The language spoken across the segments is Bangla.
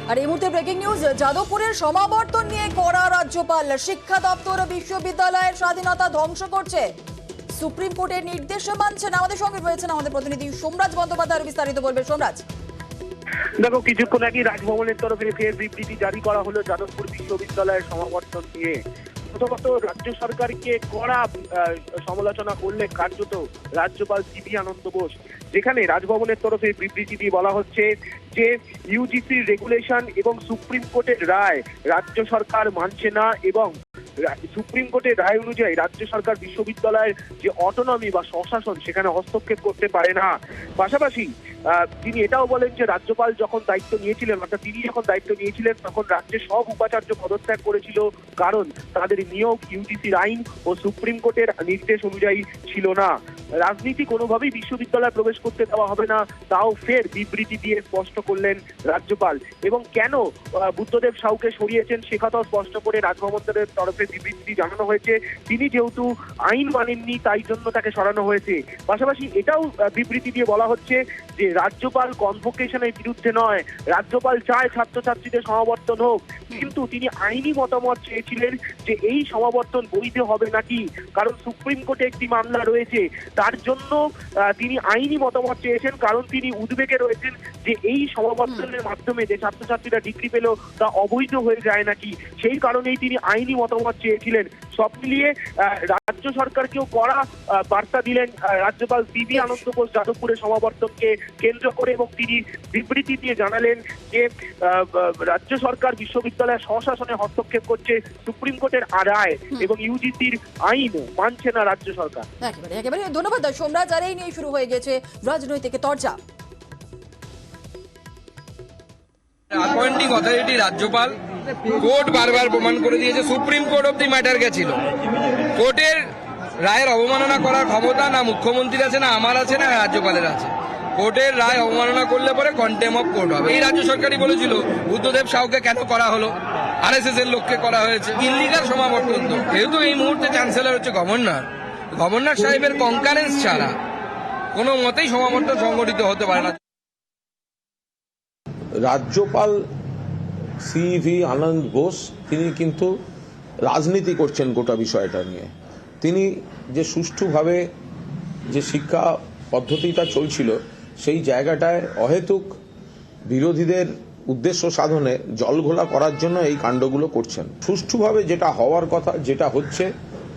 আর এই মুহূর্তে ব্রেকিং নিউজ, যাদবপুরের সমাবর্তন নিয়ে কড়া রাজ্যপাল। শিক্ষা দপ্তর বিশ্ববিদ্যালয়ের স্বাধীনতা ধ্বংস করছে, সুপ্রিম কোর্টের নির্দেশ মানছে না। আমাদের সঙ্গে রয়েছেন আমাদের প্রতিনিধি সোমরাজ বন্দ্যোপাধ্যায়, বিস্তারিত বলবে সোমরাজ। দেখো, কিছুক্ষণ আগে রাজভবনের তরফে ফের বিবৃতি জারি করা হলো যাদবপুর বিশ্ববিদ্যালয়ের সমাবর্তন নিয়ে। প্রথমত রাজ্য সরকারকে কড়া সমালোচনা করলে কার্যত রাজ্যপাল সিভি আনন্দ বোস, যেখানে রাজভবনের তরফে বিবৃতি দিয়ে বলা হচ্ছে যে ইউজিসির রেগুলেশন এবং সুপ্রিম কোর্টের রায় রাজ্য সরকার মানছে না এবং সুপ্রিম কোর্টের রায় অনুযায়ী রাজ্য সরকার বিশ্ববিদ্যালয়ের যে অটোনমি বা স্বশাসন সেখানে হস্তক্ষেপ করতে পারে না। পাশাপাশি তিনি এটাও বলেন যে রাজ্যপাল যখন দায়িত্ব নিয়েছিলেন, অর্থাৎ তিনি যখন দায়িত্ব নিয়েছিলেন তখন রাজ্যের সব উপাচার্য পদত্যাগ করেছিল, কারণ তাদের নিয়োগ ইউজিসির আইন ও সুপ্রিম কোর্টের নির্দেশ অনুযায়ী ছিল না। রাজনীতি কোনোভাবেই বিশ্ববিদ্যালয়ে প্রবেশ করতে দেওয়া হবে না, তাও ফের বিবৃতি দিয়ে স্পষ্ট করলেন রাজ্যপাল। এবং কেন বুদ্ধদেব সাউকে সরিয়েছেন সে কথাও স্পষ্ট করে রাজভবনের তরফে বিবৃতি জানানো হয়েছে। তিনি যেহেতু আইন মানেননি তাই জন্য তাকে সরানো হয়েছে। পাশাপাশি এটাও বিবৃতি দিয়ে বলা হচ্ছে যে রাজ্যপাল কনভোকেশনের বিরুদ্ধে নয়, রাজ্যপাল চায় ছাত্রছাত্রীদের সমাবর্তন হোক, কিন্তু তিনি আইনি মতামত চেয়েছিলেন যে এই সমাবর্তন বৈধ হবে নাকি, কারণ সুপ্রিম কোর্টে একটি মামলা রয়েছে। তার জন্য তিনি আইনি মতামত চেয়েছেন, কারণ তিনি উদ্বেগে রয়েছেন যে এই সমাবর্তনের মাধ্যমে যে ছাত্রছাত্রীরা ডিগ্রি পেল তা অবৈধ হয়ে যায় নাকি, সেই কারণেই তিনি আইনি মতামত চেয়েছিলেন। সব মিলিয়ে রাজ্য সরকারকেও কড়া বার্তা দিলেন রাজ্যপাল সিভি আনন্দ বোস যাদবপুরের সমাবর্তনকে কেন্দ্র করে, এবং তিনি বিবৃতি দিয়ে জানালেন যে রাজ্য সরকার বিশ্ববিদ্যালয়ের স্বশাসনে হস্তক্ষেপ করছে, সুপ্রিম কোর্টের রায় এবং ইউজিসির আইন মানছে না রাজ্য সরকার। একেবারে ধন্যবাদ সোমরাজ। আর এই নিয়ে শুরু হয়ে গেছে রাজনৈতিক তরজা। অ্যাপয়েন্টিং অথরিটি রাজ্যপাল, কোর্ট বারবার প্রমাণ করে দিয়েছে supreme court of the matter গেছিল। কোর্টের রায়ের অবমাননা করার ক্ষমতা না মুখ্যমন্ত্রীর আছে, না আমার আছে, না রাজ্যপালের আছে। কোর্টের রায় অবমাননা করলে পরে কন্টেম অফ কোর্ট হবে। এই রাজ্য সরকারই বলেছিল বুদ্ধদেব সাউকে কেন করা হলো, আরএসএস এর লোককে করা হয়েছে, ইল্লিগাল সমাবর্তন। তো যেহেতু এই মুহূর্তে চ্যান্সেলর হচ্ছে গভর্নর সাহেবের কনকারেন্স ছাড়া কোনো মতেই সমাবর্তন সংগঠিত হতে পারে না। রাজ্যপাল সিভি আনন্দ বোস তিনি কিন্তু রাজনীতি করছেন গোটা বিষয়টা নিয়ে। তিনি যে সুষ্ঠুভাবে যে শিক্ষা পদ্ধতিটা চলছিল সেই জায়গাটায় অহেতুক বিরোধীদের উদ্দেশ্য সাধনে জলঘোলা করার জন্য এই কাণ্ডগুলো করছেন। সুষ্ঠুভাবে যেটা হওয়ার কথা, যেটা হচ্ছে,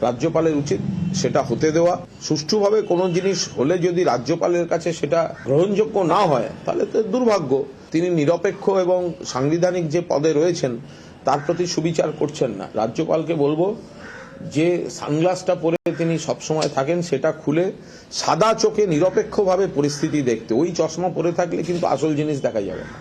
রাজ্যপালের উচিত সেটা হতে দেওয়া। সুষ্ঠুভাবে কোনো জিনিস হলে যদি রাজ্যপালের কাছে সেটা গ্রহণযোগ্য না হয় তাহলে তো দুর্ভাগ্য। তিনি নিরপেক্ষ এবং সাংবিধানিক যে পদে রয়েছেন তার প্রতি সুবিচার করছেন না। রাজ্যপালকে বলবো যে সানগ্লাসটা পরে তিনি সবসময় থাকেন সেটা খুলে সাদা চোখে নিরপেক্ষভাবে পরিস্থিতি দেখতে। ওই চশমা পরে থাকলে কিন্তু আসল জিনিস দেখা যাবে না।